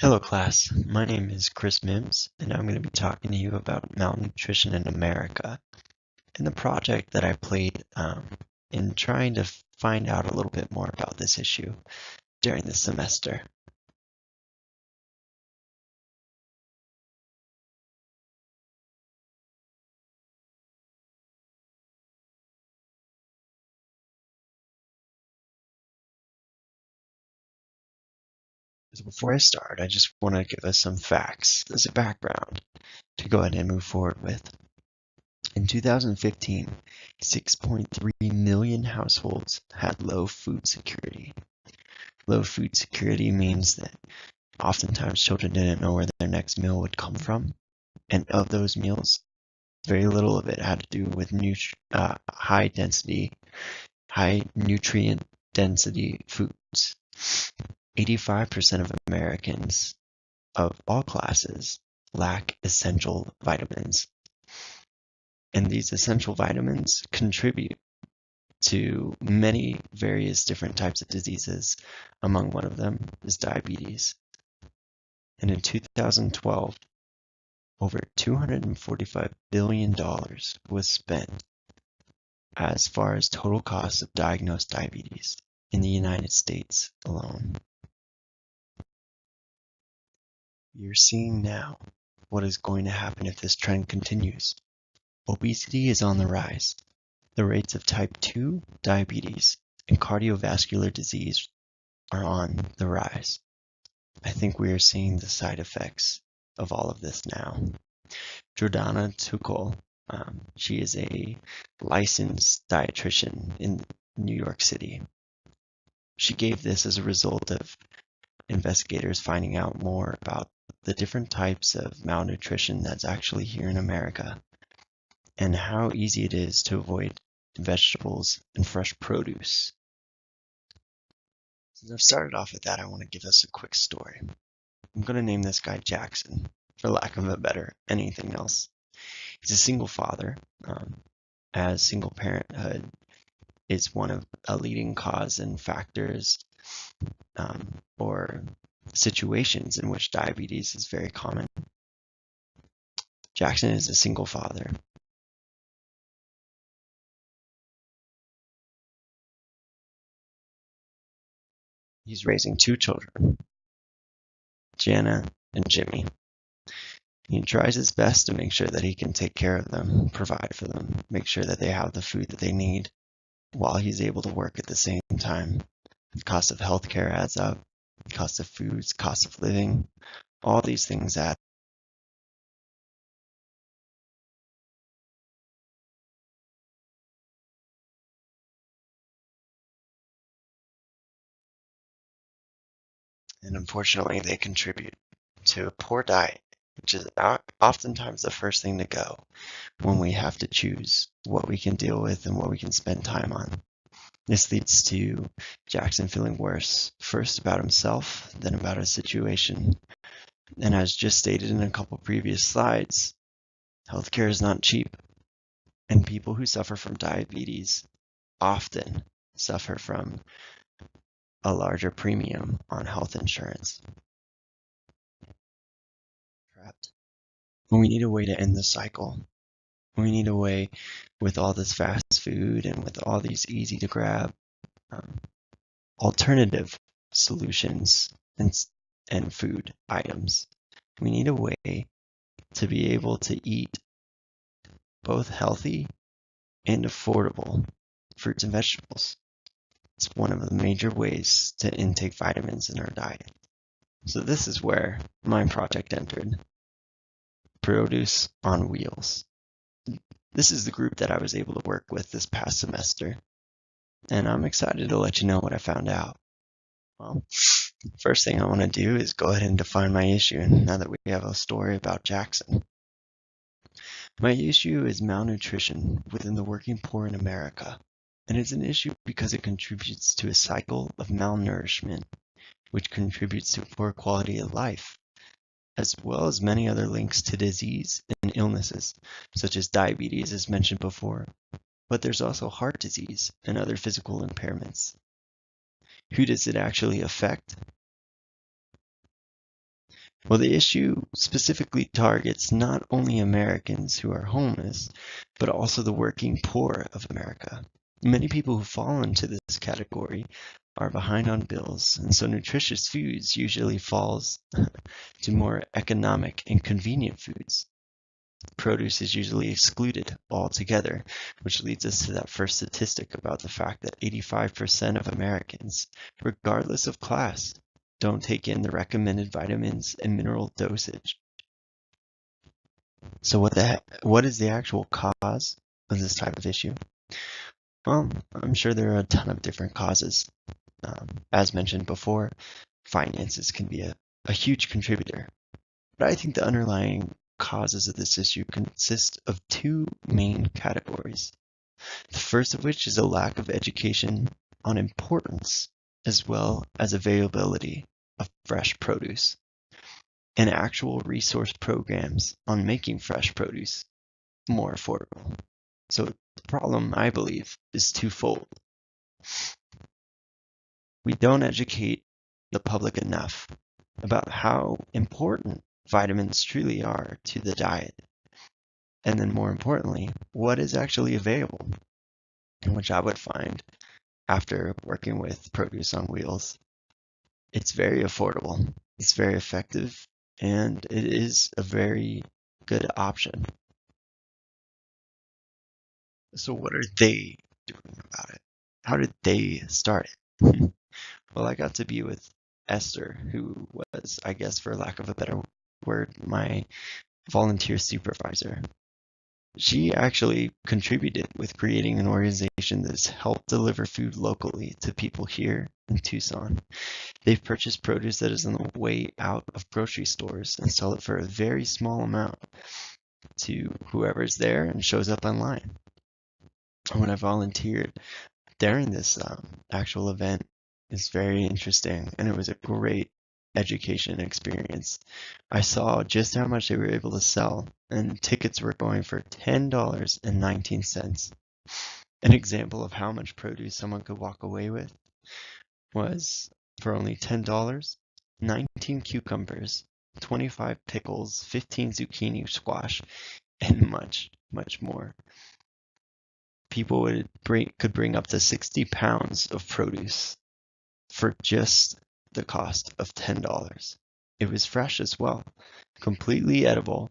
Hello class, my name is Chris Mims and I'm going to be talking to you about malnutrition in America and the project that I played in trying to find out a little bit more about this issue during the semester. So before I start, I just want to give us some facts as a background to go ahead and move forward with. In 2015, 6.3 million households had low food security. Low food security means that oftentimes children didn't know where their next meal would come from, and of those meals, very little of it had to do with high nutrient density foods. 85% of Americans of all classes lack essential vitamins. And these essential vitamins contribute to many various different types of diseases. Among one of them is diabetes. And in 2012, over $245 billion was spent as far as total cost of diagnosed diabetes in the United States alone. You're seeing now what is going to happen if this trend continues. Obesity is on the rise. The rates of type 2 diabetes and cardiovascular disease are on the rise. I think we are seeing the side effects of all of this now. Jordana Tuchel, she is a licensed dietitian in New York City. She gave this as a result of investigators finding out more about the different types of malnutrition that's actually here in America and how easy it is to avoid vegetables and fresh produce. Since I've started off with that, I want to give us a quick story. I'm going to name this guy Jackson, for lack of a better anything else. He's a single father, as single parenthood is one of a leading cause and factors or situations in which diabetes is very common. Jackson is a single father. He's raising two children, Jana and Jimmy. He tries his best to make sure that he can take care of them, provide for them, make sure that they have the food that they need while he's able to work at the same time. The cost of healthcare adds up, the cost of foods, cost of living, all these things add. And unfortunately, they contribute to a poor diet, which is oftentimes the first thing to go when we have to choose what we can deal with and what we can spend time on. This leads to Jackson feeling worse, first about himself, then about his situation. And as just stated in a couple previous slides, healthcare is not cheap, and people who suffer from diabetes often suffer from a larger premium on health insurance. Trapped. We need a way to end the cycle. We need a way with all this fast food and with all these easy to grab alternative solutions and food items. We need a way to be able to eat both healthy and affordable fruits and vegetables. It's one of the major ways to intake vitamins in our diet. So this is where my project entered. Produce on Wheels. This is the group that I was able to work with this past semester, and I'm excited to let you know what I found out. Well, first thing I want to do is go ahead and define my issue now that we have a story about Jackson. My issue is malnutrition within the working poor in America. And it's an issue because it contributes to a cycle of malnourishment, which contributes to poor quality of life, as well as many other links to disease and illnesses, such as diabetes as mentioned before. But there's also heart disease and other physical impairments. Who does it actually affect? Well, the issue specifically targets not only Americans who are homeless, but also the working poor of America. Many people who fall into this category are behind on bills, and so nutritious foods usually falls to more economic and convenient foods. Produce is usually excluded altogether, which leads us to that first statistic about the fact that 85% of Americans, regardless of class, don't take in the recommended vitamins and mineral dosage. So what is the actual cause of this type of issue? Well, I'm sure there are a ton of different causes. As mentioned before, finances can be a huge contributor. But I think the underlying causes of this issue consist of two main categories. The first of which is a lack of education on importance as well as availability of fresh produce and actual resource programs on making fresh produce more affordable. So the problem, I believe, is twofold. We don't educate the public enough about how important vitamins truly are to the diet. And then more importantly, what is actually available, which I would find after working with Produce on Wheels. It's very affordable, it's very effective, and it is a very good option. So what are they doing about it? How did they start it? Well, I got to be with Esther, who was, I guess for lack of a better word, my volunteer supervisor. She actually contributed with creating an organization that's helped deliver food locally to people here in Tucson. They've purchased produce that is on the way out of grocery stores and sell it for a very small amount to whoever's there and shows up online. When I volunteered during this actual event, it's very interesting and it was a great education experience. I saw just how much they were able to sell, and tickets were going for $10.19. An example of how much produce someone could walk away with was for only $10, 19 cucumbers, 25 pickles, 15 zucchini squash, and much, much more. People could bring up to 60 pounds of produce for just the cost of $10. It was fresh as well, completely edible.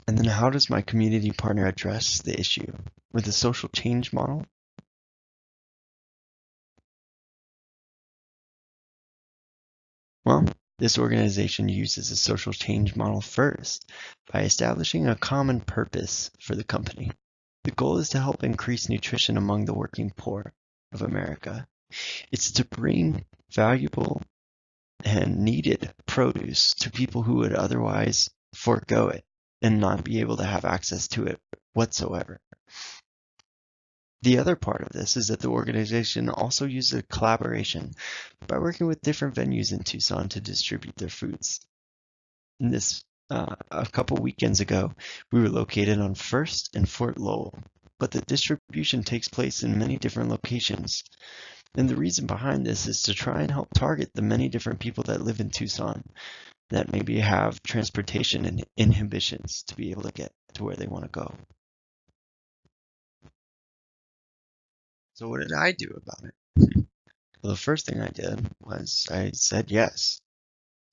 And then how does my community partner address the issue? With a social change model? Well, this organization uses a social change model first by establishing a common purpose for the company. The goal is to help increase nutrition among the working poor of America. It's to bring valuable and needed produce to people who would otherwise forego it and not be able to have access to it whatsoever. The other part of this is that the organization also uses a collaboration by working with different venues in Tucson to distribute their foods. A couple weekends ago, we were located on First and Fort Lowell, but the distribution takes place in many different locations. And the reason behind this is to try and help target the many different people that live in Tucson that maybe have transportation and inhibitions to be able to get to where they want to go. So what did I do about it? Well, the first thing I did was I said yes.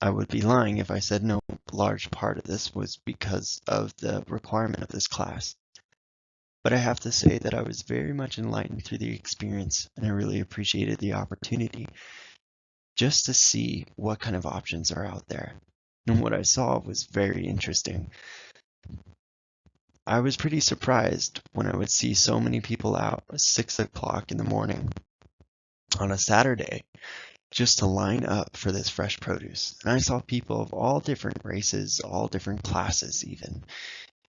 I would be lying if I said no. A large part of this was because of the requirement of this class. But I have to say that I was very much enlightened through the experience, and I really appreciated the opportunity just to see what kind of options are out there. And what I saw was very interesting. I was pretty surprised when I would see so many people out at 6 o'clock in the morning on a Saturday just to line up for this fresh produce. And I saw people of all different races, all different classes even.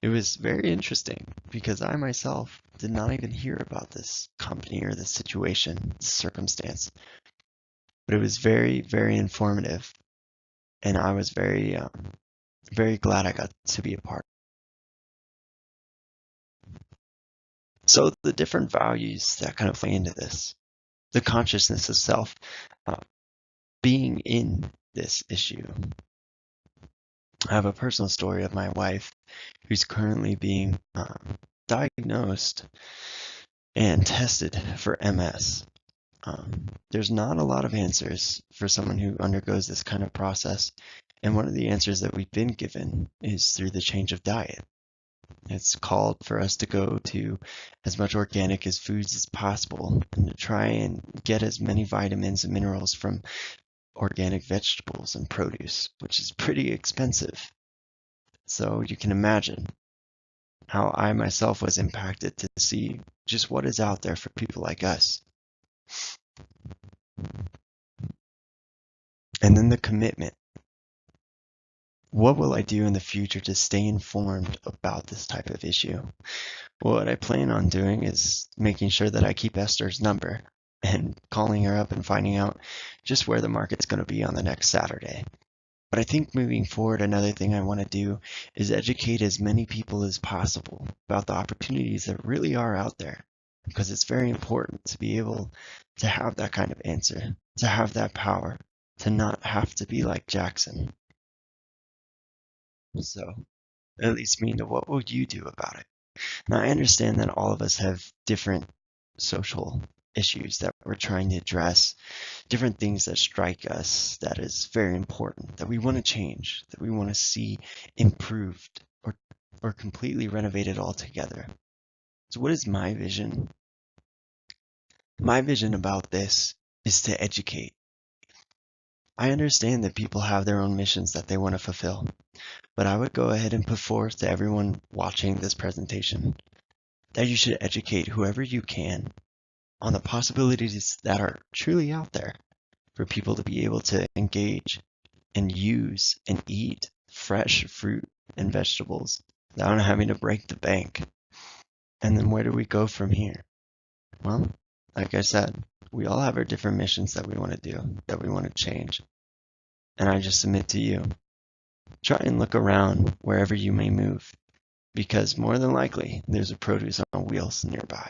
It was very interesting because I myself did not even hear about this company or this situation, this circumstance. But it was very, very informative. And I was very, very glad I got to be a part. So the different values that kind of play into this, the consciousness of self. being in this issue. I have a personal story of my wife who's currently being diagnosed and tested for MS. There's not a lot of answers for someone who undergoes this kind of process, and one of the answers that we've been given is through the change of diet. It's called for us to go to as much organic as foods as possible and to try and get as many vitamins and minerals from organic vegetables and produce, which is pretty expensive. So you can imagine how I myself was impacted to see just what is out there for people like us. And then the commitment. What will I do in the future to stay informed about this type of issue? What I plan on doing is making sure that I keep Esther's number and calling her up and finding out just where the market's going to be on the next Saturday. But I think moving forward, another thing I want to do is educate as many people as possible about the opportunities that really are out there, because it's very important to be able to have that kind of answer, to have that power, to not have to be like Jackson. So that leads me to what will you do about it? Now, I understand that all of us have different social issues that we're trying to address, different things that strike us that is very important, that we want to change, that we want to see improved or completely renovated altogether. So what is my vision? My vision about this is to educate. I understand that people have their own missions that they want to fulfill, but I would go ahead and put forth to everyone watching this presentation that you should educate whoever you can on the possibilities that are truly out there for people to be able to engage and use and eat fresh fruit and vegetables without having to break the bank. And then where do we go from here? Well, like I said, we all have our different missions that we want to do, that we want to change. And I just submit to you, try and look around wherever you may move, because more than likely there's a produce on wheels nearby.